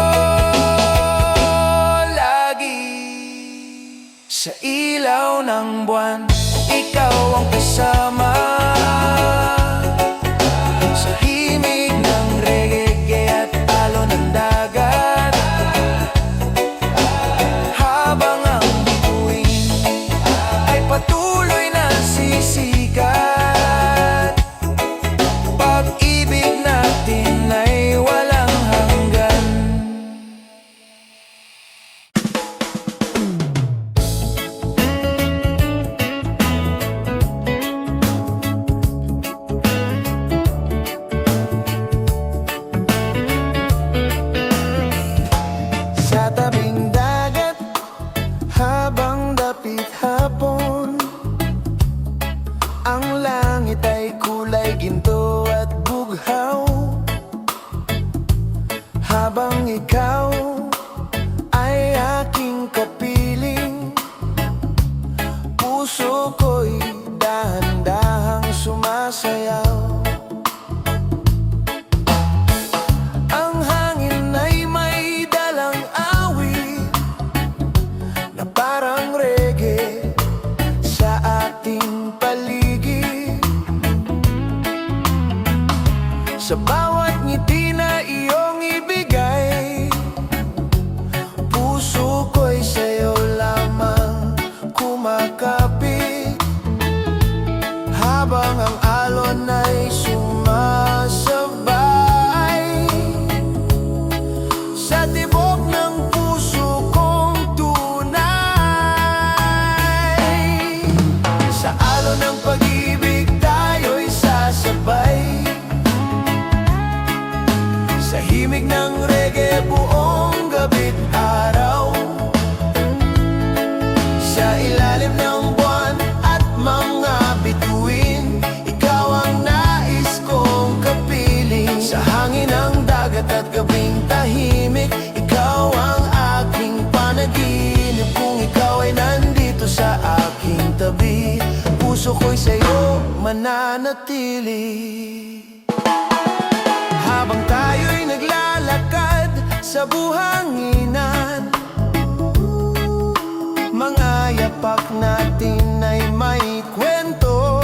Speaker 1: lagi. Sa ilaw ng buwan, ikaw ang kasama. Sa himig ng reggae at alon ng dagat, habang ang bituin ay patuloy na sisikat. Pag-ibig natin ay walang hanggan. Sa tabing dagat, habang dapit hapon, ang langit ay kulay ginto at bughaw. Habang ikaw ay aking kapiling, puso ko'y dahan-dahang sumasayaw. Ang hangin ay may dalang awit na parang reggae sa ating paligid. Sa bawat ngiti na iyong ibigay, puso ko'y sa'yo sa tibok ng puso kong tunay. Sa alon ng pag-ibig tayo'y sasabay, sa himig ng reggae buong gabi't araw, sa ilalim ng buwan at mga bituin, ikaw ang nais kong kapiling. Sa hangin ng dagat at gabing tahimik, ikaw ang aking panaginip. Kung ikaw ay nandito sa aking tabi, puso ko'y sa'yo mananatili. Habang tayo'y naglalakad sa buhanginan, mga yapak natin ay may kwento.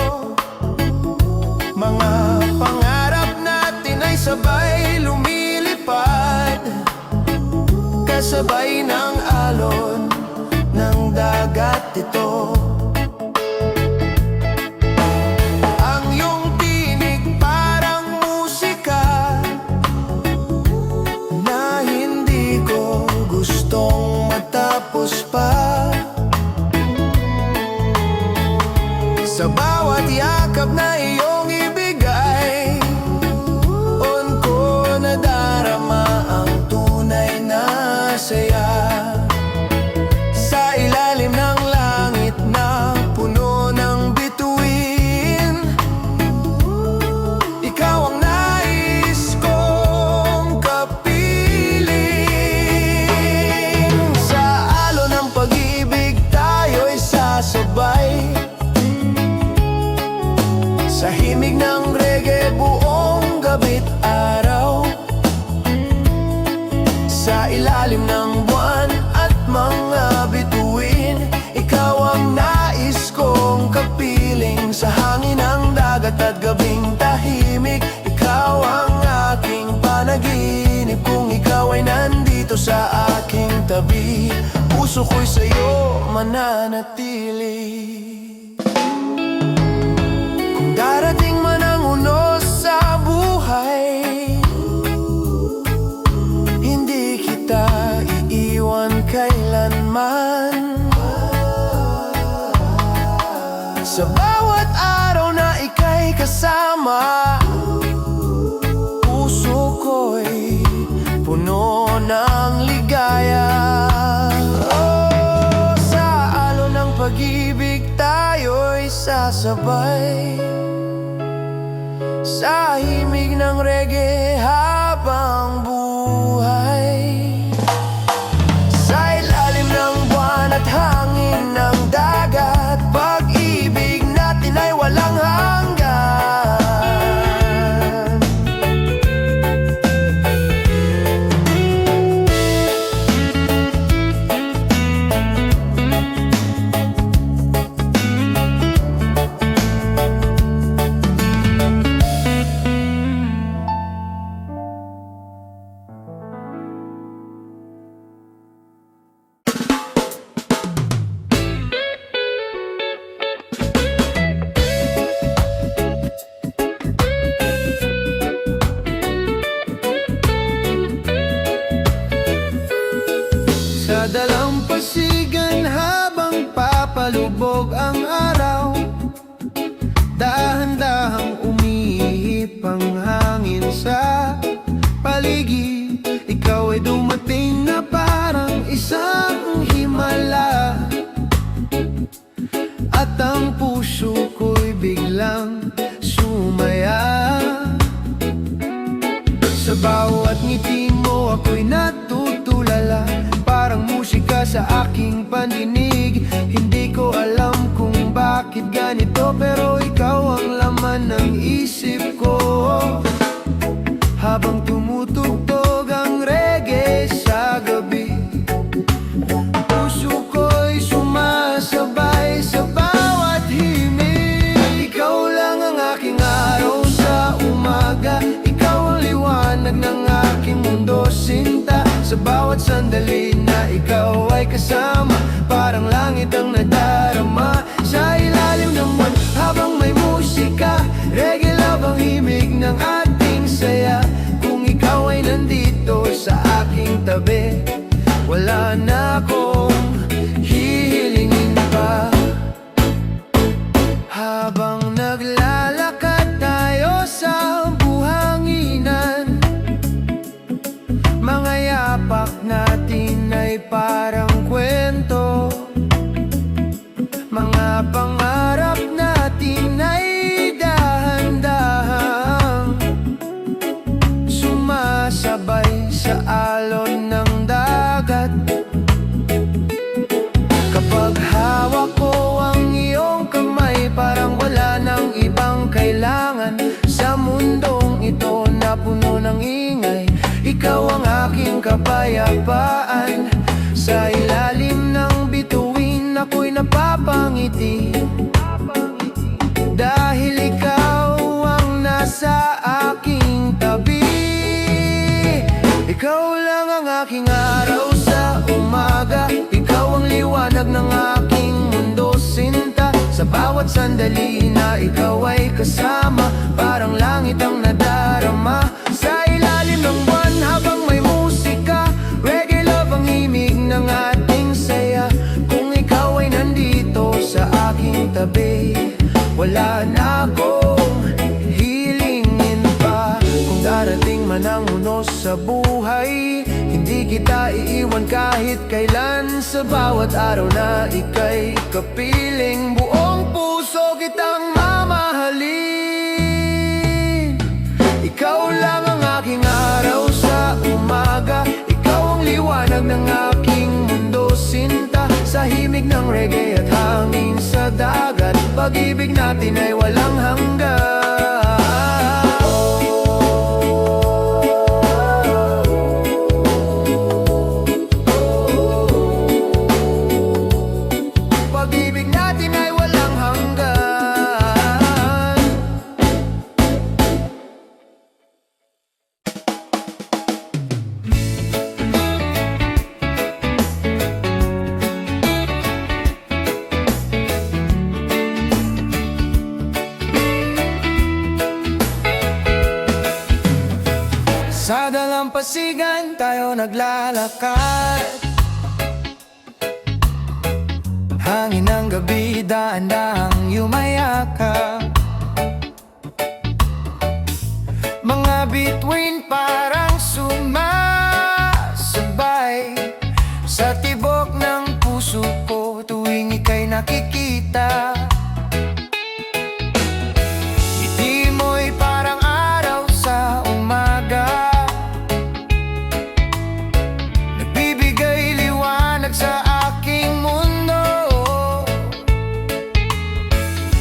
Speaker 1: Mga pangarap natin ay sabay lumilipad, kasabay ng alon ng dagat ito. Sa bawat yakap na iyong ibigay, on ko nadarama ang tunay na saya. Sa ilalim ng langit na puno ng bituin, ikaw ang nais kong kapiling. Sa alon ng pag-ibig tayo'y sasabay, sa himig ng reggae buong gabi't araw, sa ilalim ng buwan at mga bituin, ikaw ang nais kong kapiling. Sa hangin ng dagat at gabing tahimik, ikaw ang aking panaginip. Kung ikaw ay nandito sa aking tabi, puso ko'y sa'yo mananatili. Darating man ang unos sa buhay, hindi kita iiwan kailanman. Sa bawat araw na ika'y kasama, puso ko'y puno ng ligaya. Oh, sa alon ng pag-ibig tayo'y sasabay, sa himig ng reggae habang buhay, sa ilalim ng buwan at hangin ng dagat, pag-ibig natin ay walang hanggan. Sa dalampasigan habang papalubog ang araw, dahan-dahang umihip ang hangin sa paligid. Ikaw ay dumating na parang isang himala, at ang puso ko'y biglang sumaya. Sa bawat ngiti mo ako'y natutulala, parang musika sa aking pandinig. Hindi ko alam kung bakit ganito, pero ikaw ang laman ng isip ko. Habang tumutugtog ang reggae sa gabi, puso ko'y sumasabay sa bawat himig. Ikaw lang ang aking araw sa umaga, ikaw ang liwanag ng aking mundo, sinta. Sa bawat sandali na ikaw ay kasama, parang langit ang nadarama. Sa ilalim ng buwan habang may musika, reggae love ang himig ng ating saya. Kung ikaw ay nandito sa sa aking tabi. Wala na akong hihilingin pa. Habang naglalakad tayo sa buhanginan, mga yapak natin ay parang kwento. Mga pangarap natin ay dahan-dahang sumasabay sa alon ng dagat. Kapag hawak ko ang iyong kamay, parang wala nang ibang kailangan sa mundong ito na puno ng ingay. Ikaw ang aking kapayapaan. Sa ilalim ng bituin ako'y napapangiti, dahil ikaw ang nasa aking tabi. Ikaw lang ang aking araw sa umaga, ikaw ang liwanag ng aking mundo, sinta. Sa bawat sandali na ikaw ay kasama, parang langit ang nadarama. Sa ilalim ng buwan habang may musika, reggae love ang himig ng ating saya. Kung ikaw ay nandito sa aking tabi, wala na akong hilingin pa. Kung darating man ang unos sa buhay, hindi kita iiwan kahit kailan. Sa bawat araw na ika'y kapiling, buong puso kitang mamahalin. Ikaw lang ang aking araw sa umaga, ikaw ang liwanag ng aking mundo, sinta. Sa himig ng reggae at hangin sa dagat, pag-ibig natin ay walang hanggan. Pag-ibig natin ay walang hanggan. Sa dalampasigan tayo naglalakad, hangin ng gabi dahan-dahang yumayakap. Mga bituin parang sumasabay sa tibok ng puso ko tuwing ika'y nakikita. Ngiti mo'y parang araw sa umaga, nagbibigay liwanag sa aking mundo.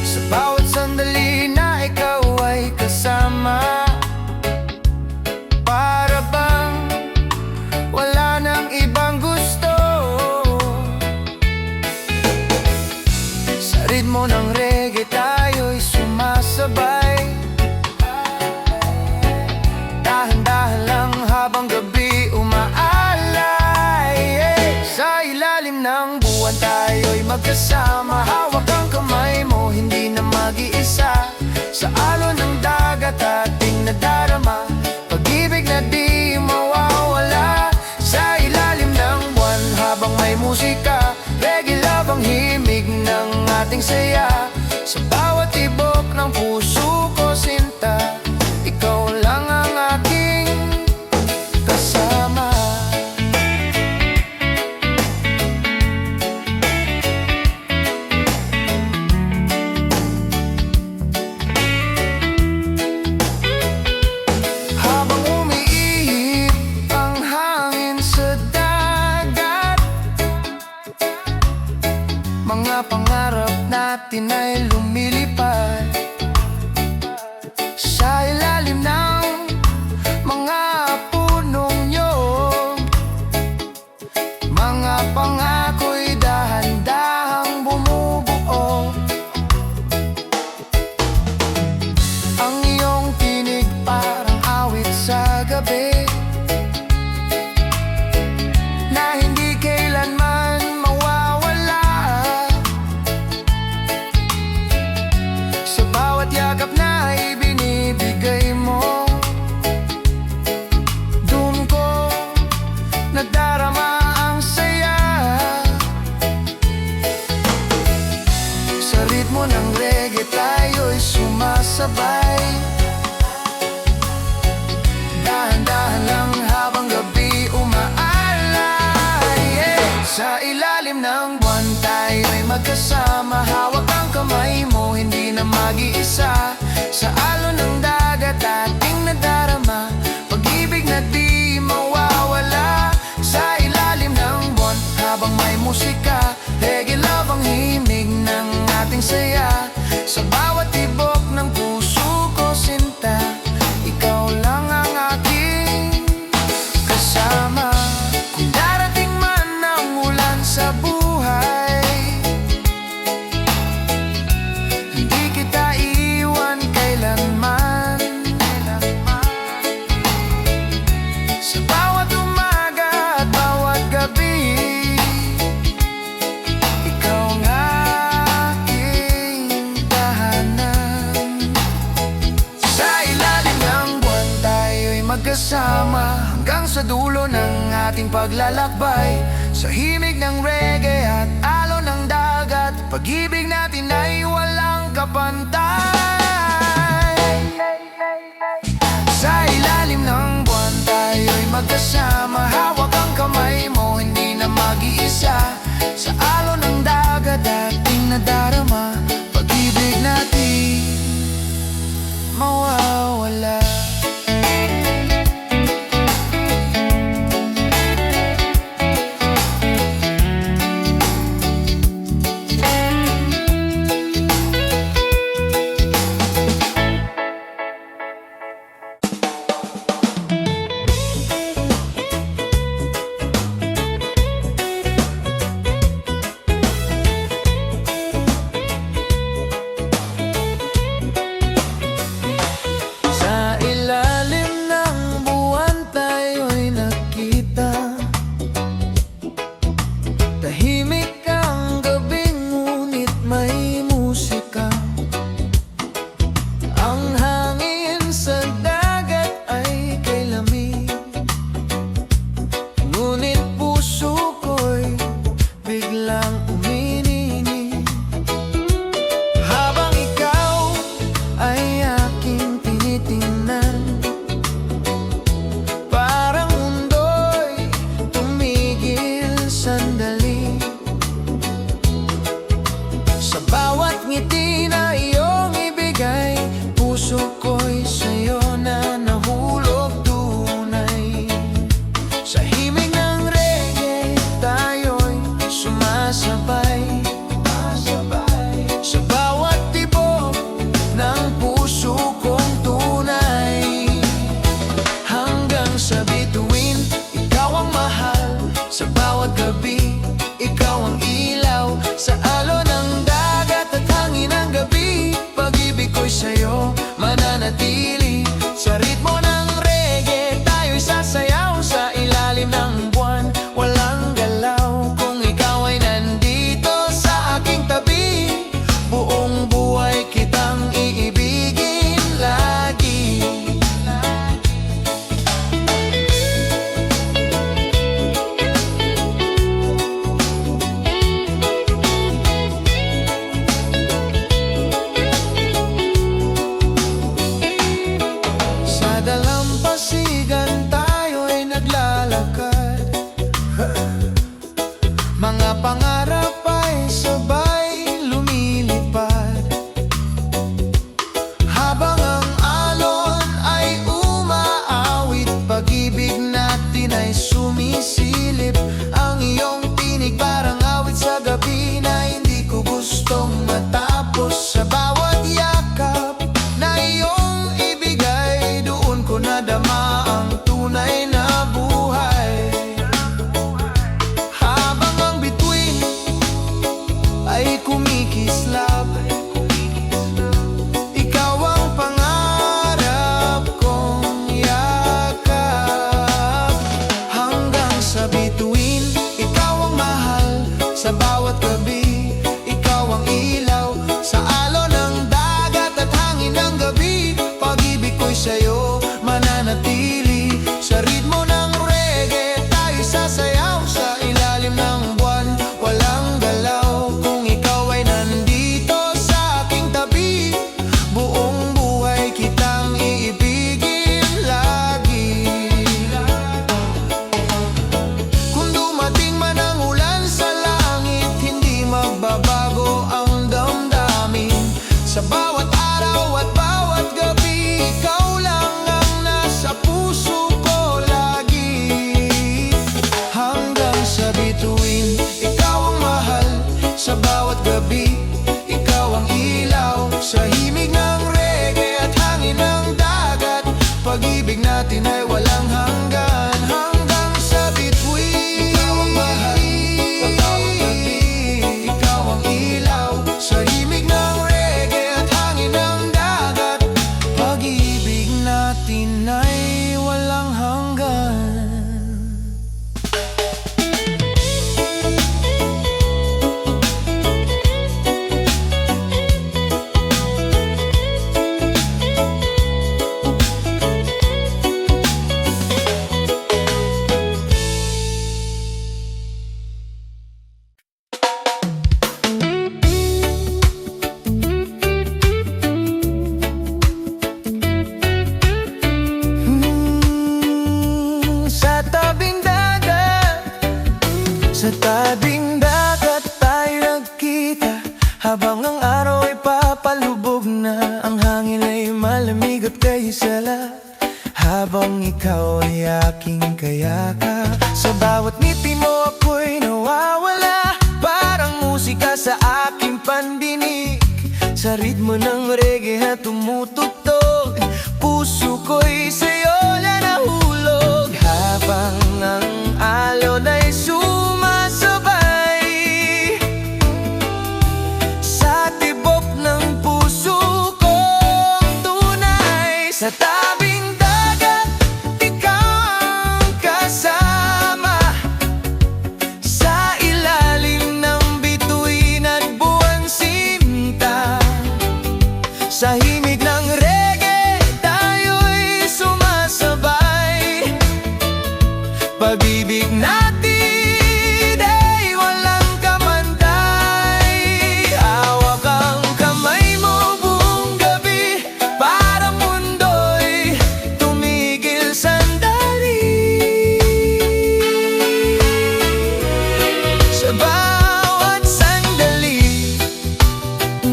Speaker 1: Sa bawat sandali na ikaw ay kasama, para bang wala nang ibang gusto. Sa ritmo ng reggae tayo'y sumasabay, dahan-dahan lang habang gabi umaalay. Sa ilalim ng buwan tayo'y magkasama, hawak ang kamay mo, hindi na mag-iisa. Sa alon ng dagat ating nadarama, pag-ibig na di mawawala. Sa ilalim ng buwan habang may musika, reggae love ang himig ng ating saya. Sa bawat tibok ng puso ko, sinta, ikaw lang ang aking kasama. Habang umiihip ang hangin sa dagat, mga pangarap natin ay lumilipad. Sa ilalim ng mga punong nyog, mga pangako'y dahan-dahang bumubuo. Ang iyong tinig parang awit sa gabi, na hindi kailanman mawawala. magkasabay. Dahan-dahan lang habang gabi umaalay, Sa ilalim ng buwan tayo'y magkasama. Hawak ang kamay mo, hindi na mag-iisa. Sa alon ng dagat ating nadarama, pag-ibig na di mawawala. Sa ilalim ng buwan habang may musika, reggae love ang himig ng ating saya. Sa bawat tibok ng puso ko sinta, ikaw lang ang aking kasama. Kung darating man ang ulan sa buhay, hindi kita iwan kailanman. Sa bawat umaga at bawat gabi, ikaw ang aking tahanan. Sa ilalim ng buwan tayo'y magkasama hanggang sa dulo ng ating paglalakbay. Sa himig ng reggae at alon ng dagat, pag-ibig natin ay walang kapantay. Sa ilalim ng buwan tayo'y magkasama. Hawak ang kamay mo, hindi na mag-iisa. Sa alon ng dagat ating nadarama, pag-ibig natin mawawala. Sa tabing dagat tayo nagkita, habang ang araw ay papalubog na. Ang hangin ay malamig at kayo sala, habang ikaw ay aking kayakap. Sa bawat ngiti mo ako'y nawawala, parang musika sa aking pandinig. Sa ritmo ng reggae na tumutugtog, puso ko'y sa'yo na nahulog. Habang ang alon ay sumasabay sa tibok ng puso kong tunay. Sa tabing dagat, ikaw ang kasama, sa ilalim ng bituin at buwan sinta. Sa himig ng reggae, tayo'y sumasabay. Pag-ibig natin ay walang kamantay. Hawak ang kamay mo buong gabi, para mundo'y tumigil sandali. Sa bawat sandali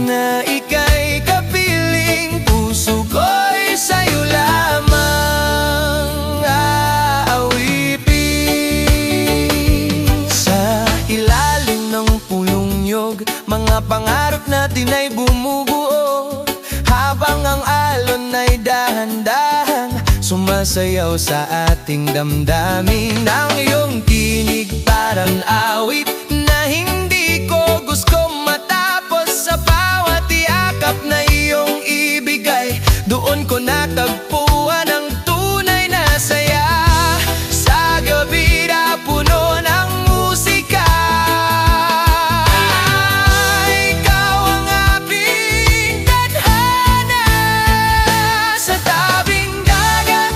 Speaker 1: na ika'y kapiling, puso ko'y sa'yo lamang aawitin. Sa ilalim ng pulong niyog, mga pangarap natin ay bumubuo, habang ang alon ay dahan-dahan sumasayaw sa ating damdamin. Ang iyong tinig parang awit na hindi ko gusto matapos. Sa bawat yakap na iyong ibigay, doon ko natagpuan ang tunay na saya. Sa gabi na puno ng musika, ikaw ang aking tadhana. Sa tabing dagat,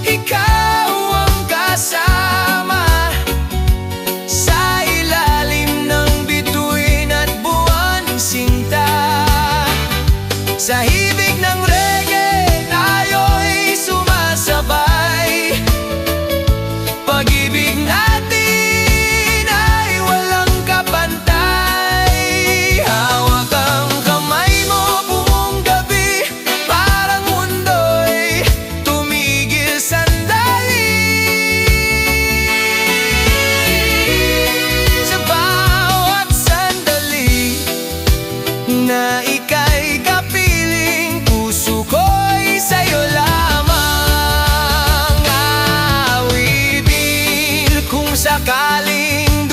Speaker 1: ikaw ang kasama, sa ilalim ng bituin at buwan sinta. Sa hibig ng reggae, tayo'y sumasabay. Pag-ibig natin ay walang kapantay. Hawak ang kamay mo buong gabi, parang mundo'y tumigil sandali. Sa bawat sandali na ika'y kapiling, puso ko'y sa'yo lamang aawitin. Kung sakaling